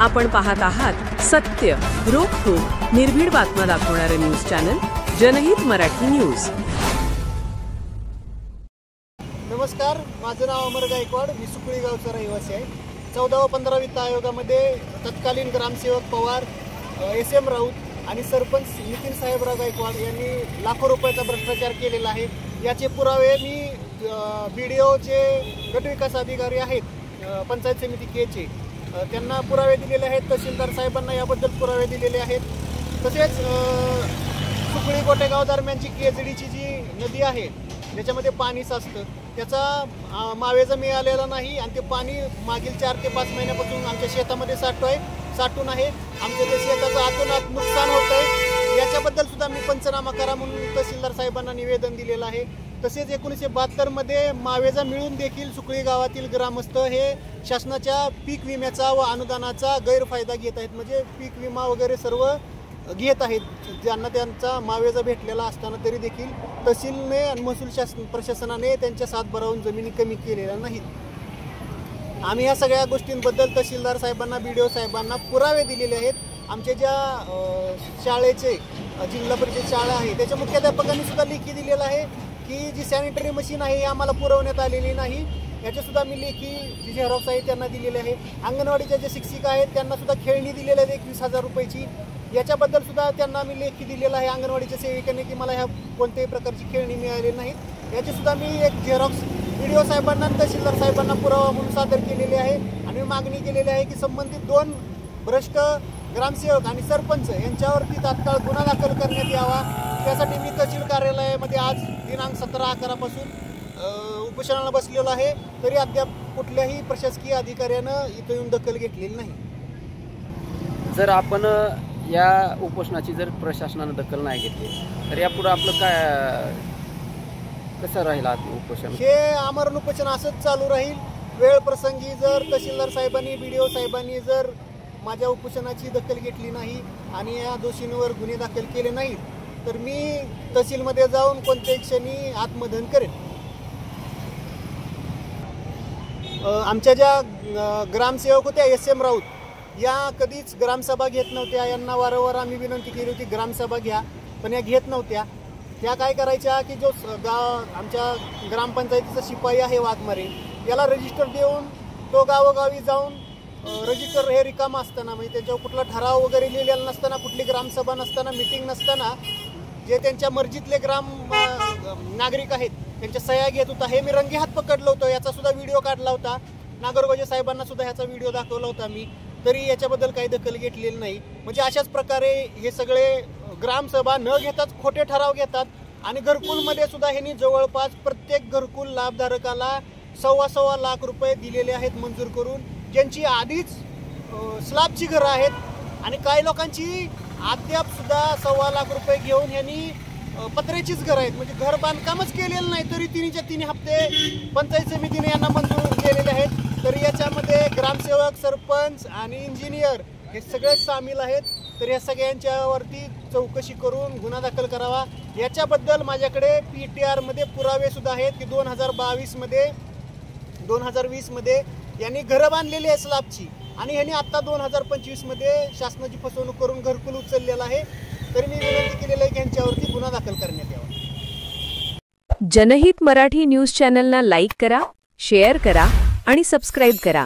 आपण पाहत आहात सत्य, रोखठोक, निर्भीड बातम्या दाखवणारे न्यूज चॅनल जनहित मराठी न्यूज। नमस्कार, माझं नाव अमर गायकवाड, मी सुकळी गावचा रहिवासी आहे। 14 व 15 वित्त आयोगामध्ये तत्कालीन ग्रामसेवक पवार, SM राऊत आणि सरपंच नितीन साहेबराव गायकवाड यांनी लाखो रुपयाचा भ्रष्टाचार केलेला आहे। याचे पुरावे मी BDOचे गटविकास अधिकारी आहेत, पंचायत समिती केचे, त्यांना पुरावे दिलेले आहेत। तहसीलदार साहेबांना याबद्दल पुरावे दिलेले आहेत। तसेच सुकळी गोटेगाव दरम्यानची केजडीची जी नदी आहे ज्याच्यामध्ये पाणी साचतं त्याचा मावेजा मिळालेला नाही आणि ते पाणी मागील 4 ते 5 महिन्यापासून आमच्या शेतामध्ये साठून आहे। आमच्या त्या शेताचं आतोनात नुकसान होत आहे। याच्याबद्दल सुद्धा मी पंचनामा करा म्हणून तहसीलदार साहेबांना निवेदन दिलेलं आहे। तसेच 1972 मध्ये मावेजा मिळून देखील सुकळी गावातील ग्रामस्थ हे शासनाच्या पीक विम्याचा व अनुदानाचा गैरफायदा घेत आहेत। म्हणजे पीक विमा वगैरे सर्व घेत आहेत, ज्यांना त्यांचा मावेजा भेटलेला असताना तरी देखील तहसीलने आणि महसूल प्रशासनाने त्यांच्या सातबाराहून जमिनी कमी केलेल्या नाहीत। आम्ही या सगळ्या गोष्टींबद्दल तहसीलदार साहेबांना, BDO साहेबांना पुरावे दिलेले आहेत। आमच्या ज्या शाळेचे जिल्हा परिषद शाळा आहे त्याच्या मुख्याध्यापकांनी सुद्धा लेखी दिलेलं आहे की जी सॅनिटरी मशीन आहे आम्हाला पुरवण्यात आलेली नाही। याचे सुद्धा मी लेखी झेरॉक्स आहे त्यांना दिलेले आहे। अंगणवाडीच्या जे शिक्षिका आहेत त्यांना सुद्धा खेळणी दिलेली आहे 21,000 रुपयाची। याच्याबद्दल सुद्धा त्यांना मी लेखी दिलेला आहे अंगणवाडीच्या सेविकांनी की मला ह्या कोणत्याही प्रकारची खेळणी मिळाली नाही। याची सुद्धा मी एक झेरॉक्स BDO साहेबांना आणि तहसीलदार साहेबांना पुरावा म्हणून सादर केलेले आहे आणि मागणी केलेली आहे की संबंधित 2 भ्रष्ट ग्रामसेवक आणि सरपंच यांच्यावरती तात्काळ गुन्हा दाखल करण्यात यावा। त्यासाठी मी तहसील कार्यालयामध्ये आज दिनांक 17/11 पासून उपोषणाला बसलेलो आहे, तरी अद्याप कुठल्याही प्रशासकीय अधिकाऱ्यानं इथं येऊन दखल घेतलेली नाही। जर आपण या उपोषणाची जर प्रशासनाने दखल नाही घेतली तर यापुढे आपलं काय कसं राहील उपोषण? हे आमरण उपोषण असंच चालू राहील। वेळ प्रसंगी जर तहसीलदार साहेबांनी, BDO साहेबांनी जर माझ्या उपोषणाची दखल घेतली नाही आणि या दोषींवर गुन्हे दाखल केले नाहीत तर मी तहसीलमध्ये जाऊन कोणत्याही क्षणी आत्मदहन करेन। आमच्या ज्या ग्रामसेवक होत्या SM राऊत या कधीच ग्रामसभा घेत नव्हत्या। यांना वारंवार आम्ही विनंती केली होती ग्रामसभा घ्या, पण या घेत नव्हत्या। त्या काय करायच्या की जो आमच्या ग्रामपंचायतीचा शिपाई आहे वाघमारे याला रजिस्टर देऊन तो गावोगावी जाऊन रजिस्टर हे रिकाम असताना, म्हणजे त्याच्यावर कुठला ठराव वगैरे लिहिलेला नसताना, कुठली ग्रामसभा नसताना, मीटिंग नसताना जे त्यांच्या मर्जीतले नागरिक आहेत त्यांच्या सह्या घेत होता। हे मी रंगेहात पकडलं होतं। याचा सुद्धा व्हिडिओ काढला होता। नागरगोजे साहेबांना सुद्धा ह्याचा व्हिडिओ दाखवला होता मी, तरी याच्याबद्दल काही दखल घेतलेली नाही। म्हणजे अशाच प्रकारे हे सगळे ग्रामसभा न घेताच खोटे ठराव घेतात आणि घरकुलमध्ये सुद्धा ह्यांनी जवळपास प्रत्येक घरकुल लाभधारकाला 1.25 लाख रुपये दिलेले आहेत मंजूर करून, ज्यांची आधीच स्लॅबची घरं आहेत आणि काही लोकांची अद्याप सुद्धा 1.25 लाख रुपये घेऊन ह्यांनी पत्र्याचीच घरं आहेत। म्हणजे घर बांधकामच केलेलं नाही तरी 3 हप्ते पंचायत समितीने यांना मंजूर केलेले आहेत। तरी याच्यामध्ये ग्रामसेवक, सरपंच आणि इंजिनियर हे सगळे सामील आहेत। तर या सगळ्यांच्यावरती चौकशी करून गुन्हा दाखल करावा। याच्याबद्दल माझ्याकडे PTR मध्ये पुरावे सुद्धा आहेत की 2020 मध्ये यांनी घरं बांधलेली आहे स्लॅबची आणि यांनी आता 2025 मध्ये शासनाची फसवणूक करून घरकुल उचललेलं आहे। तरी मी विनंती केलेली आहे की यांच्यावरती गुन्हा दाखल करण्यात यावा। जनहित मराठी न्यूज चॅनलला लाईक करा, शेअर करा आणि सबस्क्राईब करा।